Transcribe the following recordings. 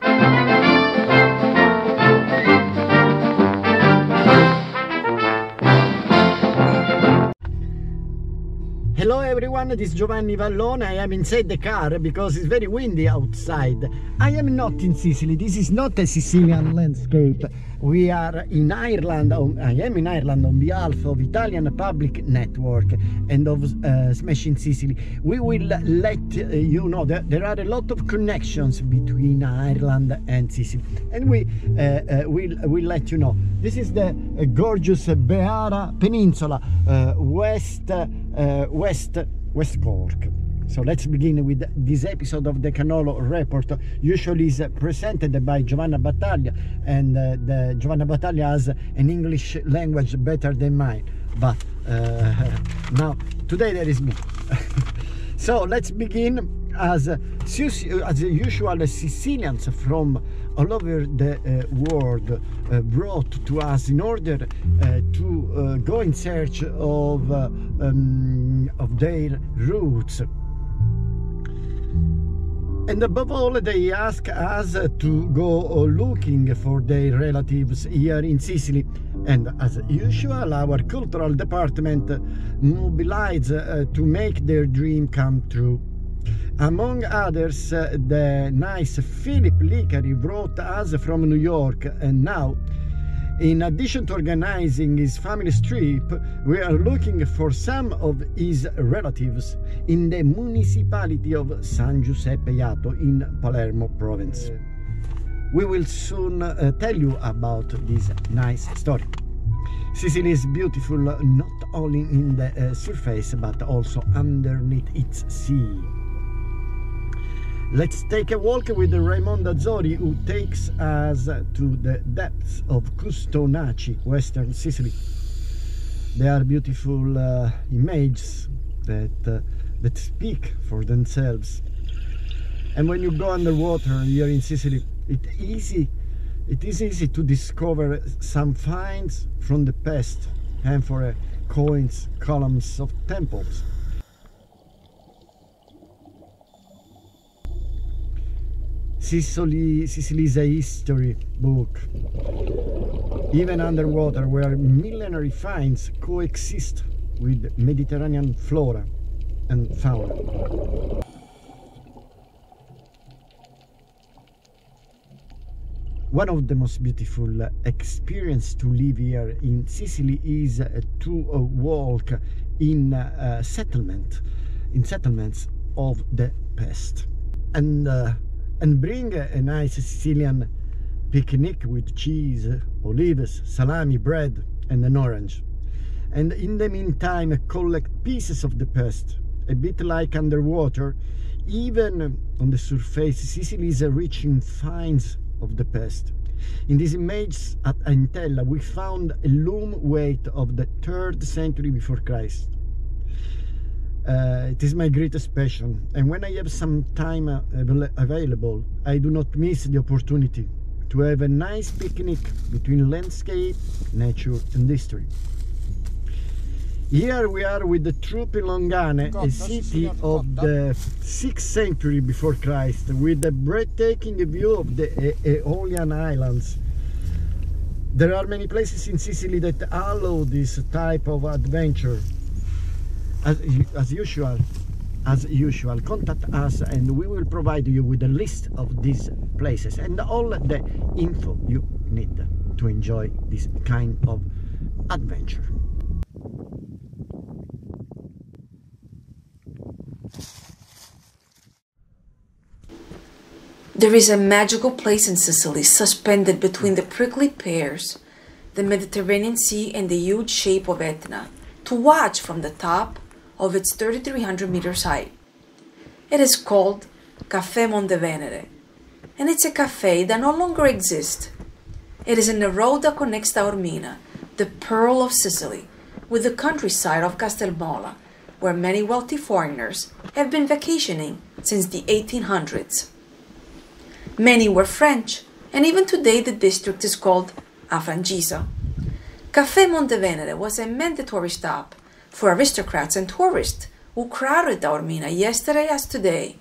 Hello everyone, this is Giovanni Vallone. I am inside the car because it's very windy outside. I am not in Sicily. This is not a Sicilian landscape. We are in Ireland. I am in Ireland on behalf of Italian Public Network and of Smashing Sicily. We will let you know that there are a lot of connections between Ireland and Sicily, and we will let you know. This is the gorgeous Beara Peninsula, West Cork. So let's begin with this episode of the Cannolo report. Usually is presented by Giovanna Battaglia, and Giovanna Battaglia has an English language better than mine, but now today there is me. So let's begin. As usual, Sicilians from all over the world brought to us in order to go in search of their roots. And above all, they ask us to go looking for their relatives here in Sicily. And as usual, our cultural department mobilized to make their dream come true. Among others, the nice Philip Licari brought us from New York, and now, in addition to organizing his family's trip, we are looking for some of his relatives in the municipality of San Giuseppe Jato in Palermo province. We will soon tell you about this nice story. Sicily is beautiful not only in the surface but also underneath its sea. Let's take a walk with Raimondo Azzori, who takes us to the depths of Custonaci, western Sicily. They are beautiful images that speak for themselves. And when you go underwater here in Sicily, it is easy to discover some finds from the past, amphora, coins, columns of temples. Sicily is a history book, even underwater, where millenary finds coexist with Mediterranean flora and fauna. One of the most beautiful experiences to live here in Sicily is to walk in settlements of the past, and bring a nice Sicilian picnic with cheese, olives, salami, bread and an orange. And in the meantime collect pieces of the past, a bit like underwater. Even on the surface, Sicily is rich in finds of the past. In these images at Entella we found a loom weight of the 3rd century before Christ. It is my greatest passion, and when I have some time available, I do not miss the opportunity to have a nice picnic between landscape, nature and history. Here we are with the Truppe Longane, a city of the 6th century before Christ, with a breathtaking view of the Aeolian Islands. There are many places in Sicily that allow this type of adventure. As usual, contact us and we will provide you with a list of these places and all the info you need to enjoy this kind of adventure. There is a magical place in Sicily, suspended between the prickly pears, the Mediterranean Sea and the huge shape of Etna, to watch from the top of its 3,300 meters height. It is called Caffè Montevenere, and it's a cafe that no longer exists. It is in the road that connects Taormina, the pearl of Sicily, with the countryside of Castelmola, where many wealthy foreigners have been vacationing since the 1800s. Many were French, and even today the district is called A Francisa. Caffè Montevenere was a mandatory stop for aristocrats and tourists who crowded Taormina yesterday as today.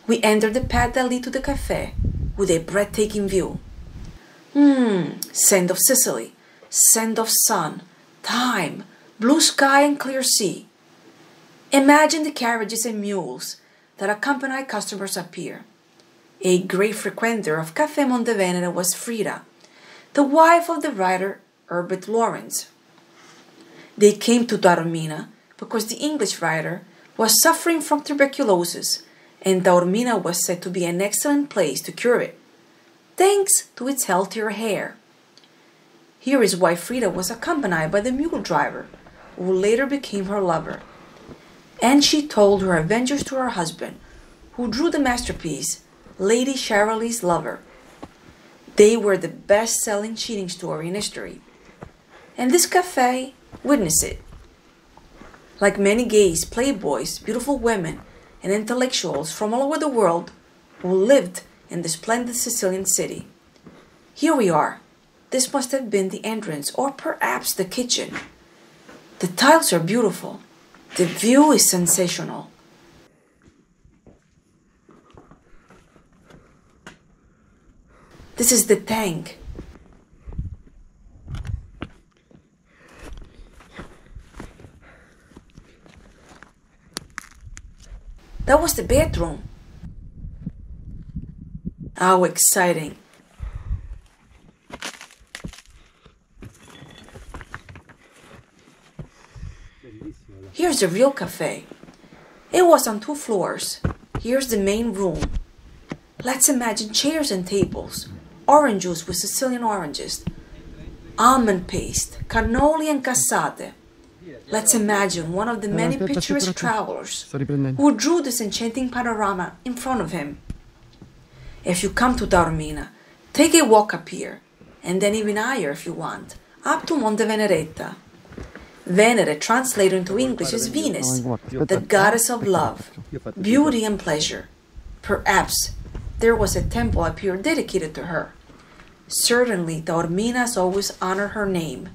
We entered the path that lead to the cafe, with a breathtaking view. Scent of Sicily, scent of sun, thyme, blue sky and clear sea. Imagine the carriages and mules that accompany customers up here. A great frequenter of Caffè Montevenere was Frida, the wife of the writer Herbert Lawrence. They came to Taormina because the English writer was suffering from tuberculosis, and Taormina was said to be an excellent place to cure it, thanks to its healthier air. Here is why Frida was accompanied by the mule driver, who later became her lover. And she told her adventures to her husband, who drew the masterpiece, Lady Shirley's Lover. They were the best-selling cheating story in history. And this cafe witnessed it. Like many gays, playboys, beautiful women, and intellectuals from all over the world who lived in the splendid Sicilian city. Here we are. This must have been the entrance, or perhaps the kitchen. The tiles are beautiful. The view is sensational. This is the tank. That was the bedroom. How exciting. Here's the real cafe. It was on 2 floors. Here's the main room. Let's imagine chairs and tables, orange juice with Sicilian oranges, almond paste, cannoli and cassate. Let's imagine one of the many picturesque travelers who drew this enchanting panorama in front of him. If you come to Taormina, take a walk up here, and then even higher if you want, up to Monte Veneretta. Venere, translated into English, is Venus, the goddess of love, beauty and pleasure. Perhaps there was a temple up here dedicated to her. Certainly, Taormina has always honored her name.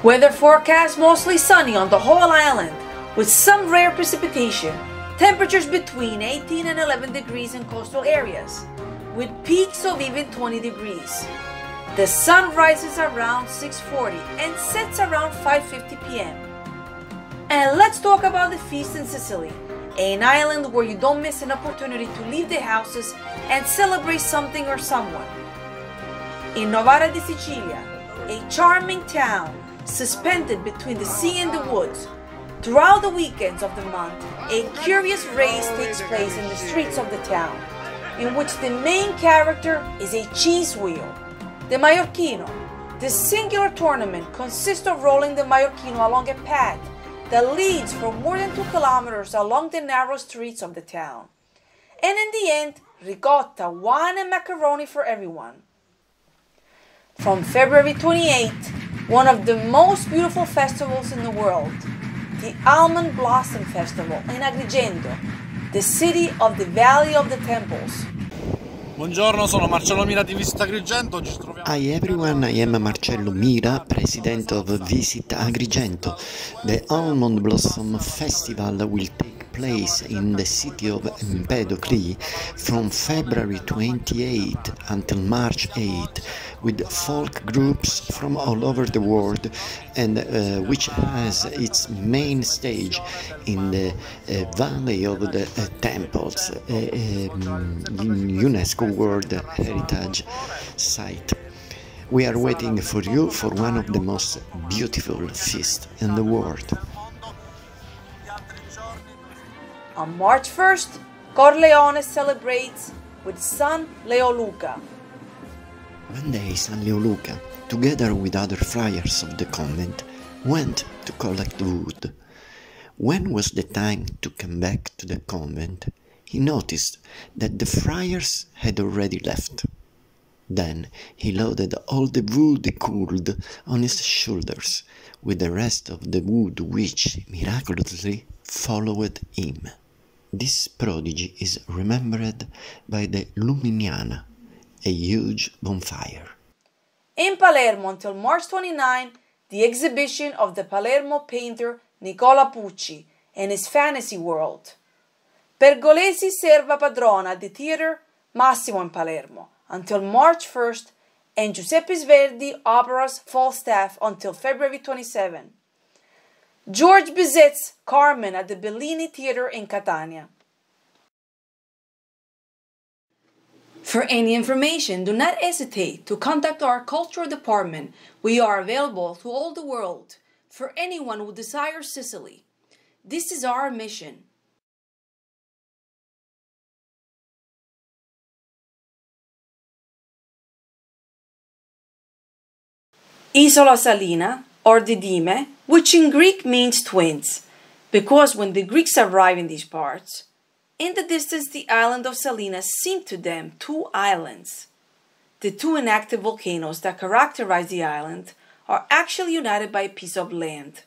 Weather forecast mostly sunny on the whole island, with some rare precipitation. Temperatures between 18 and 11 degrees in coastal areas, with peaks of even 20 degrees. The sun rises around 6:40 and sets around 5:50 p.m. And let's talk about the feast in Sicily, an island where you don't miss an opportunity to leave the houses and celebrate something or someone. In Novara di Sicilia, a charming town suspended between the sea and the woods, throughout the weekends of the month, a curious race takes place in the streets of the town, in which the main character is a cheese wheel, the Mallorquino. This singular tournament consists of rolling the Mallorquino along a path that leads for more than 2 kilometers along the narrow streets of the town. And in the end, ricotta, wine and macaroni for everyone. From February 28th, one of the most beautiful festivals in the world, the Almond Blossom Festival in Agrigento, the city of the Valley of the Temples. Buongiorno, sono Marcello Mira di Visit Agrigento. Oggi ci troviamo... Hi everyone, I am Marcello Mira, President of Visit Agrigento. The Almond Blossom Festival will take place in the city of Empedocri from February 28 until March 8, with folk groups from all over the world, and which has its main stage in the Valley of the Temples, UNESCO World Heritage Site. We are waiting for you for one of the most beautiful feasts in the world. On March 1st, Corleone celebrates with San Leoluca. One day San Leoluca, together with other friars of the convent, went to collect wood. When was the time to come back to the convent, he noticed that the friars had already left. Then he loaded all the wood he could on his shoulders, with the rest of the wood which, miraculously, followed him. This prodigy is remembered by the Luminiana, a huge bonfire. In Palermo until March 29, the exhibition of the Palermo painter Nicola Pucci, and his fantasy world. Pergolesi serva padrona di theater Massimo in Palermo until March 1st, and Giuseppe Verdi Opera's Falstaff until February 27. George Bizet's Carmen at the Bellini Theater in Catania. For any information, do not hesitate to contact our cultural department. We are available to all the world for anyone who desires Sicily. This is our mission. Isola Salina, or Didime, which in Greek means twins, because when the Greeks arrived in these parts, in the distance the island of Salina seemed to them two islands. The two inactive volcanoes that characterize the island are actually united by a piece of land.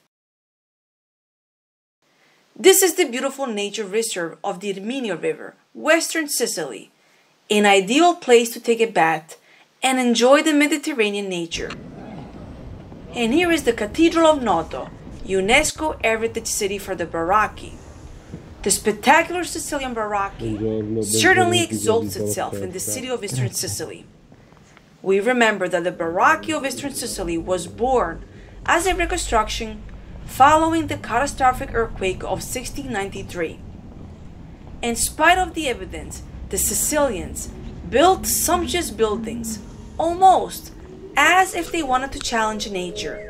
This is the beautiful nature reserve of the Irminio River, western Sicily, an ideal place to take a bath and enjoy the Mediterranean nature. And here is the Cathedral of Noto, UNESCO Heritage City for the Barocchi. The spectacular Sicilian Barocchi certainly exalts itself in the city of Eastern Sicily. We remember that the Barocchi of Eastern Sicily was born as a reconstruction following the catastrophic earthquake of 1693. In spite of the evidence, the Sicilians built sumptuous buildings, almost as if they wanted to challenge nature.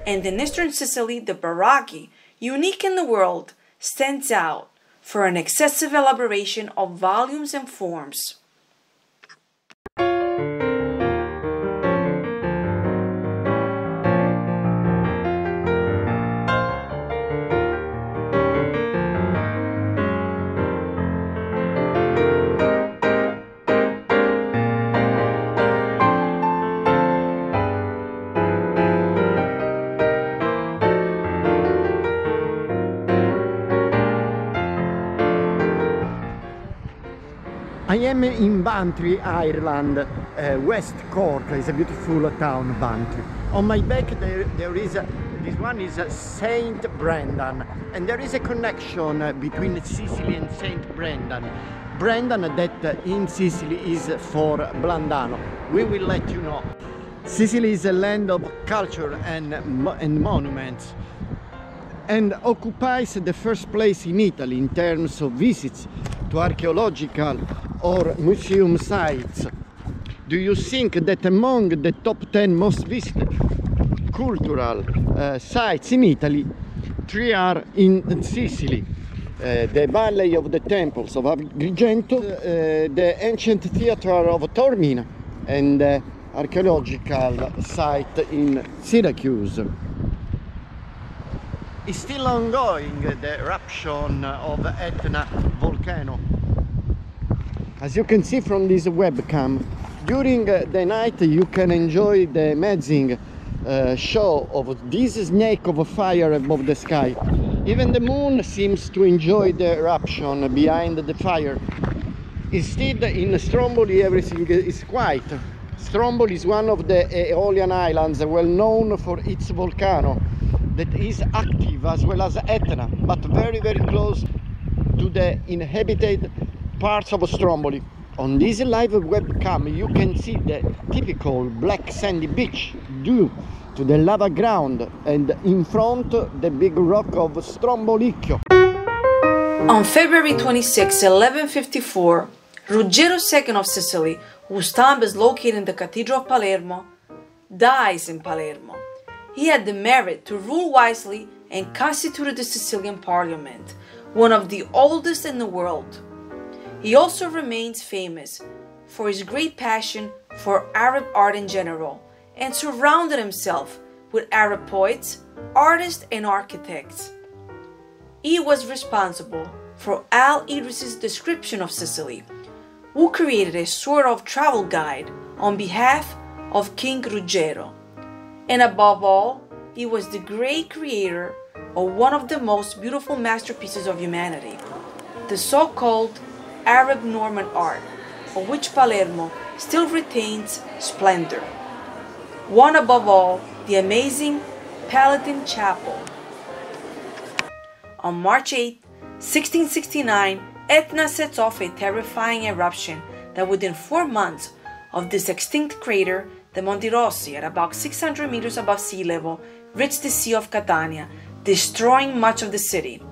And in Eastern Sicily, the Barocchi, unique in the world, stands out for an excessive elaboration of volumes and forms. I am in Bantry, Ireland. West Cork is a beautiful town, Bantry. On my back there is this one is Saint Brendan, and there is a connection between Sicily and Saint Brendan. Brendan, that in Sicily is for Blandano. We will let you know. Sicily is a land of culture and monuments, and occupies the first place in Italy in terms of visits to archaeological or museum sites. Do you think that among the top 10 most visited cultural sites in Italy, 3 are in Sicily? The Valley of the Temples of Agrigento, the ancient theatre of Taormina, and the archaeological site in Syracuse. It's still ongoing, the eruption of Etna volcano. As you can see from this webcam, during the night you can enjoy the amazing show of this snake of fire above the sky. Even the moon seems to enjoy the eruption behind the fire. Instead, in Stromboli everything is quiet. Stromboli is one of the Aeolian Islands, well known for its volcano that is active, as well as Etna, but very close to the inhabited parts of Stromboli. On this live webcam you can see the typical black sandy beach due to the lava ground, and in front the big rock of Strombolicchio. On February 26, 1154, Ruggero II of Sicily, whose tomb is located in the Cathedral of Palermo, dies in Palermo. He had the merit to rule wisely and constituted the Sicilian Parliament, one of the oldest in the world. He also remains famous for his great passion for Arab art in general, and surrounded himself with Arab poets, artists, and architects. He was responsible for Al-Idris's description of Sicily, who created a sort of travel guide on behalf of King Ruggero. And above all, he was the great creator of one of the most beautiful masterpieces of humanity, the so-called Arab Norman art, of which Palermo still retains splendor. One above all, the amazing Palatine Chapel. On March 8, 1669, Etna sets off a terrifying eruption that within 4 months of this extinct crater, the Monti Rossi, at about 600 meters above sea level, reached the Sea of Catania, destroying much of the city.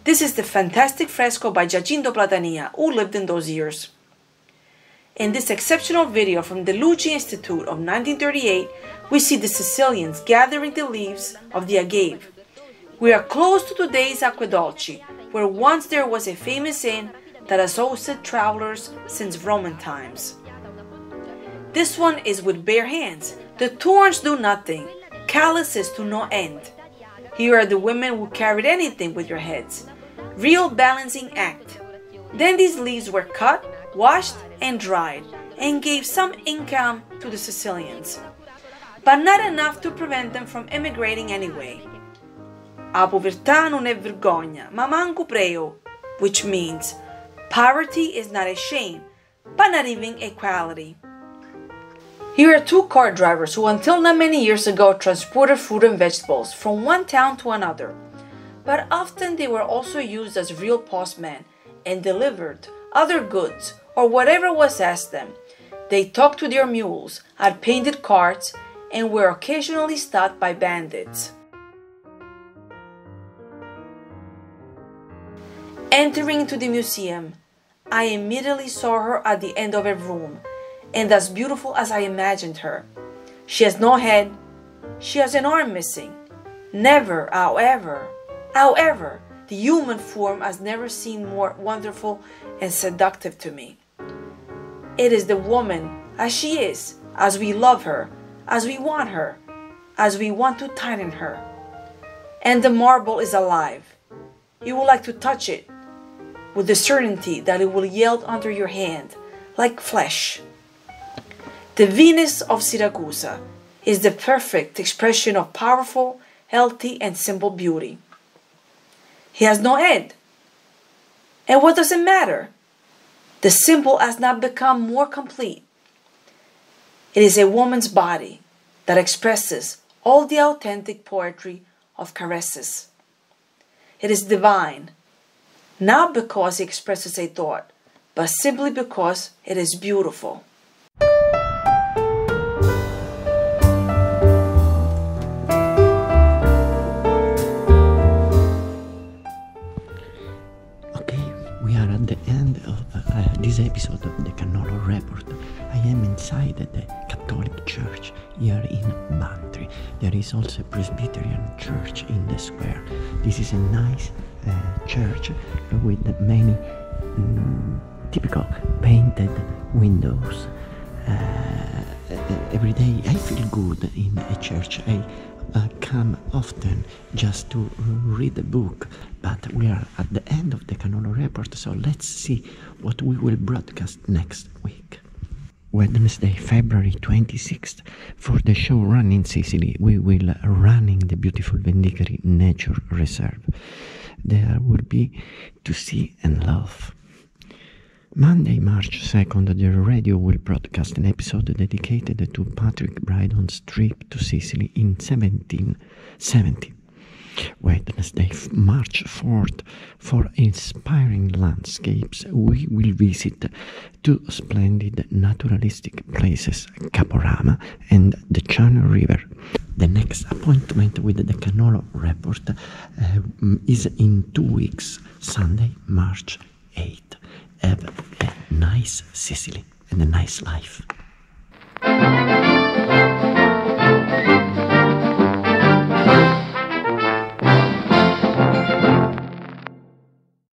This is the fantastic fresco by Giacinto Platania, who lived in those years. In this exceptional video from the Lucci Institute of 1938, we see the Sicilians gathering the leaves of the agave. We are close to today's Acquedolci, where once there was a famous inn that has hosted travelers since Roman times. This one is with bare hands. The thorns do nothing, calluses to no end. Here are the women who carried anything with your heads. Real balancing act. Then these leaves were cut, washed, and dried, and gave some income to the Sicilians, but not enough to prevent them from emigrating anyway. A povertà non è vergogna, ma manco preo, which means poverty is not a shame, but not even a quality. Here are 2 car drivers who until not many years ago transported fruit and vegetables from one town to another, but often they were also used as real postmen and delivered other goods or whatever was asked them. They talked to their mules, had painted carts, and were occasionally stopped by bandits. Entering into the museum, I immediately saw her at the end of a room, and as beautiful as I imagined her. She has no head, she has an arm missing. Never, however, the human form has never seemed more wonderful and seductive to me. It is the woman as she is, as we love her, as we want her, as we want to tighten her. And the marble is alive. You would like to touch it with the certainty that it will yield under your hand like flesh. The Venus of Syracuse is the perfect expression of powerful, healthy, and simple beauty. He has no head. And what does it matter? The symbol has not become more complete. It is a woman's body that expresses all the authentic poetry of caresses. It is divine, not because it expresses a thought, but simply because it is beautiful. This episode of the Cannolo Report. I am inside the Catholic Church here in Bantry. There is also a Presbyterian church in the square. This is a nice church with many typical painted windows. Every day I feel good in a church. I come often just to read a book, but we are at the end of the Cannolo Report, so let's see what we will broadcast next week. Wednesday, February 26th, for the show Run in Sicily, we will run in the beautiful Vendicari Nature Reserve. There will be to see and love. Monday, March 2nd, the radio will broadcast an episode dedicated to Patrick Brydon's trip to Sicily in 1770. Wednesday, March 4th, for inspiring landscapes, we will visit 2 splendid naturalistic places, Caporama and the Channel River. The next appointment with the Cannolo Report is in 2 weeks, Sunday, March 8th. Have a nice Sicily and a nice life.